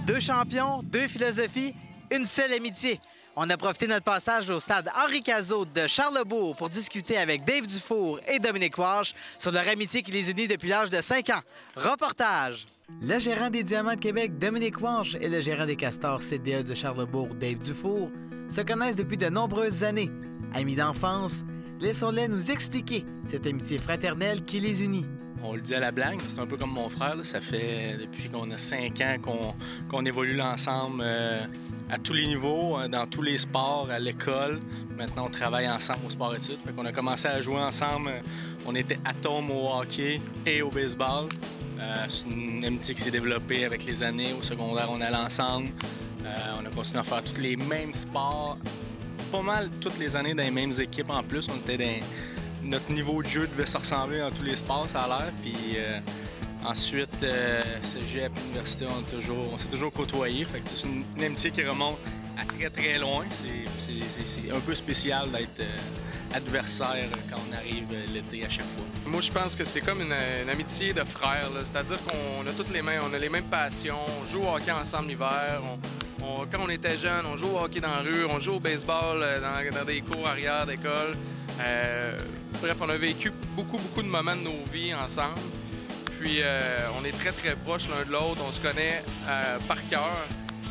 Deux champions, deux philosophies, une seule amitié. On a profité de notre passage au stade Henri Cazot de Charlesbourg pour discuter avec Dave Dufour et Dominique Walsh sur leur amitié qui les unit depuis l'âge de 5 ans. Reportage! Le gérant des Diamants de Québec, Dominique Walsh, et le gérant des Castors CDE de Charlesbourg, Dave Dufour, se connaissent depuis de nombreuses années. Amis d'enfance, laissons-les nous expliquer cette amitié fraternelle qui les unit. On le dit à la blague, c'est un peu comme mon frère. Là. Ça fait depuis qu'on a 5 ans qu'on évolue ensemble à tous les niveaux, dans tous les sports, à l'école. Maintenant, on travaille ensemble au sport-études. Fait qu'on a commencé à jouer ensemble. On était atomes au hockey et au baseball. C'est une amitié qui s'est développée avec les années. Au secondaire, on allait ensemble. On a continué à faire tous les mêmes sports. Pas mal toutes les années dans les mêmes équipes en plus. On était dans... Notre niveau de jeu devait se ressembler dans tous les sports, ça a l'air. Puis ensuite, cégep, université, on s'est toujours côtoyés. Fait que c'est une amitié qui remonte à très, très loin. C'est un peu spécial d'être adversaire quand on arrive l'été à chaque fois. Moi, je pense que c'est comme une amitié de frères. C'est-à-dire qu'on a toutes on a les mêmes passions. On joue au hockey ensemble l'hiver. Quand on était jeune, on joue au hockey dans la rue, on joue au baseball dans des cours arrière d'école. Bref, on a vécu beaucoup de moments de nos vies ensemble. Puis, on est très, très proches l'un de l'autre. On se connaît par cœur.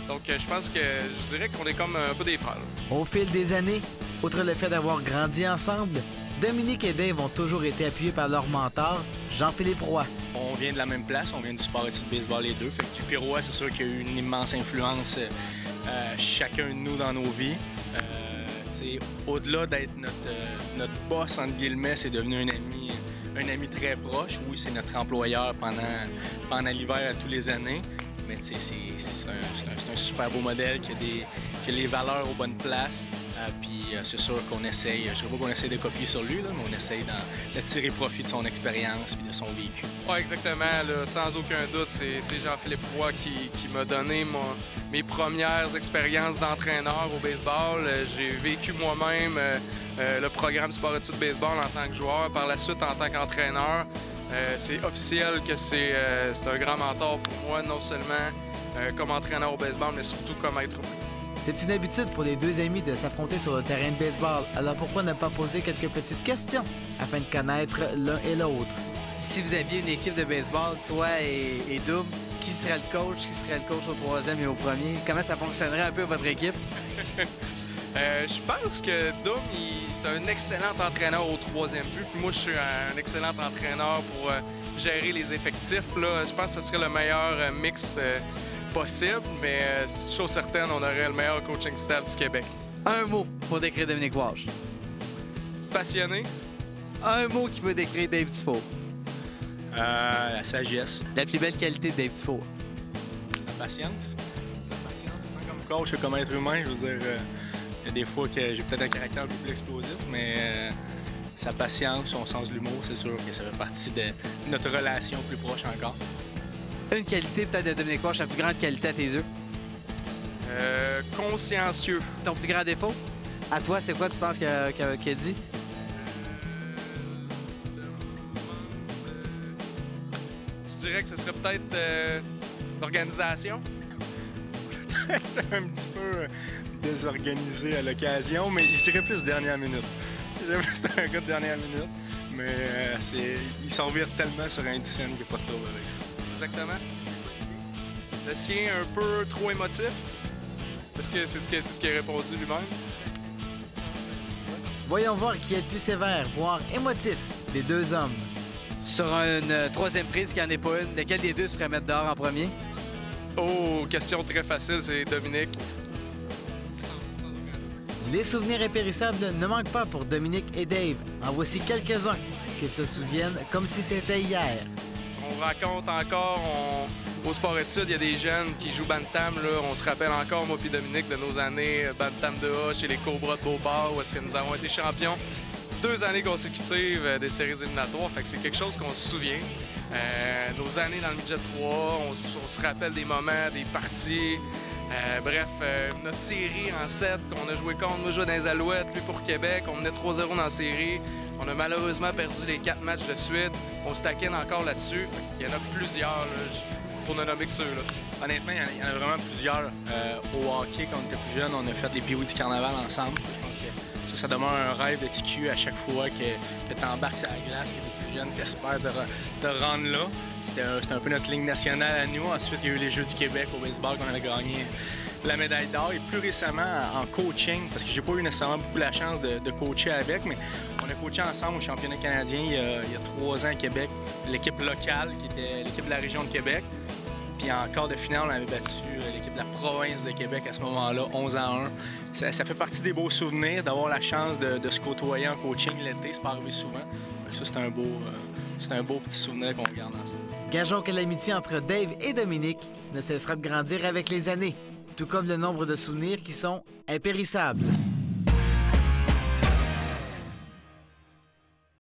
Donc, je pense que je dirais qu'on est comme un peu des frères. Au fil des années, outre le fait d'avoir grandi ensemble, Dominique et Dave ont toujours été appuyés par leur mentor, Jean-Philippe Roy. On vient de la même place, on vient du sport-études baseball les deux. Fait que JP Roy, c'est sûr qu'il y a eu une immense influence chacun de nous dans nos vies. Au-delà d'être notre boss, entre guillemets, c'est devenu un ami très proche. Oui, c'est notre employeur pendant l'hiver à tous les années. Mais c'est un super beau modèle qui a les valeurs aux bonnes places. Puis c'est sûr qu'on essaye, je ne dirais pas qu'on essaye de copier sur lui, là, mais on essaye de tirer profit de son expérience et de son vécu. Oui, exactement. Là, sans aucun doute, c'est Jean-Philippe Roy qui m'a donné mes premières expériences d'entraîneur au baseball. J'ai vécu moi-même le programme sport-études baseball en tant que joueur, par la suite en tant qu'entraîneur. C'est officiel que c'est un grand mentor pour moi, non seulement comme entraîneur au baseball, mais surtout comme être humain. C'est une habitude pour les deux amis de s'affronter sur le terrain de baseball, alors pourquoi ne pas poser quelques petites questions afin de connaître l'un et l'autre? Si vous aviez une équipe de baseball, toi et Doum, qui serait le coach? Qui serait le coach au troisième et au premier? Comment ça fonctionnerait un peu votre équipe? Je pense que Doum, c'est un excellent entraîneur au troisième but. Puis moi, je suis un excellent entraîneur pour gérer les effectifs. Là. Je pense que ce serait le meilleur mix possible, mais chose certaine, on aurait le meilleur coaching staff du Québec. Un mot pour décrire Dominique Walsh. Passionné. Un mot qui peut décrire Dave Dufour. La sagesse. La plus belle qualité de Dave Dufour. La patience. La patience, comme coach et comme être humain, je veux dire, il y a des fois que j'ai peut-être un caractère un peu plus explosif, mais sa patience, son sens de l'humour, c'est sûr que ça fait partie de notre relation plus proche encore. Une qualité peut-être de Dominique Walsh, la plus grande qualité à tes yeux? Consciencieux. Ton plus grand défaut? À toi, c'est quoi tu penses qu'il a dit? Je dirais que ce serait peut-être l'organisation. Peut-être un petit peu désorganisé à l'occasion, mais je dirais plus dernière minute. J'aime que c'est un gars de dernière minute, mais il s'en vire tellement sur un dizaine qu'il n'y a pas de trouble avec ça. Exactement. Le sien un peu trop émotif. Est-ce que c'est ce qu'il a répondu lui-même? Voyons voir qui est le plus sévère, voire émotif, des deux hommes. Sur une troisième prise, qui n'en est pas une, lequel des deux se ferait mettre dehors en premier? Oh, question très facile, c'est Dominique. Les souvenirs impérissables ne manquent pas pour Dominique et Dave. En voici quelques-uns qu'ils se souviennent comme si c'était hier. On raconte encore, au sport-études, il y a des jeunes qui jouent Bantam. Là. On se rappelle encore, moi et Dominique, de nos années Bantam 2A chez les Cobras de Beauport, où est-ce que nous avons été champions 2 années consécutives des séries éliminatoires. Fait que c'est quelque chose qu'on se souvient. Nos années dans le midget 3, on se rappelle des moments, des parties. Bref, notre série en 7 qu'on a joué contre, moi je jouais dans les Alouettes, lui pour Québec, on menait 3-0 dans la série. On a malheureusement perdu les 4 matchs de suite. On se taquine encore là-dessus. Il y en a plusieurs. Là. pour ne nommer que ceux. Là. Honnêtement, il y en a vraiment plusieurs. Au hockey, quand on était plus jeune, on a fait les POI du carnaval ensemble. Je pense que ça demeure un rêve de TQ à chaque fois que tu embarques sur la glace, que tu es plus jeune, tu espères te rendre là. C'était un peu notre ligne nationale à nous. Ensuite, il y a eu les Jeux du Québec au baseball qu'on avait gagné la médaille d'or. Et plus récemment, en coaching, parce que j'ai pas eu nécessairement beaucoup la chance de coacher avec, mais on a coaché ensemble au championnat canadien il y a 3 ans à Québec, l'équipe locale, qui était l'équipe de la région de Québec. Puis en quart de finale, on avait battu l'équipe de la province de Québec à ce moment-là, 11-1. Ça fait partie des beaux souvenirs d'avoir la chance de se côtoyer en coaching l'été. C'est pas arrivé souvent. Ça, c'est un beau petit souvenir qu'on regarde ensemble. Gageons que l'amitié entre Dave et Dominique ne cessera de grandir avec les années, tout comme le nombre de souvenirs qui sont impérissables.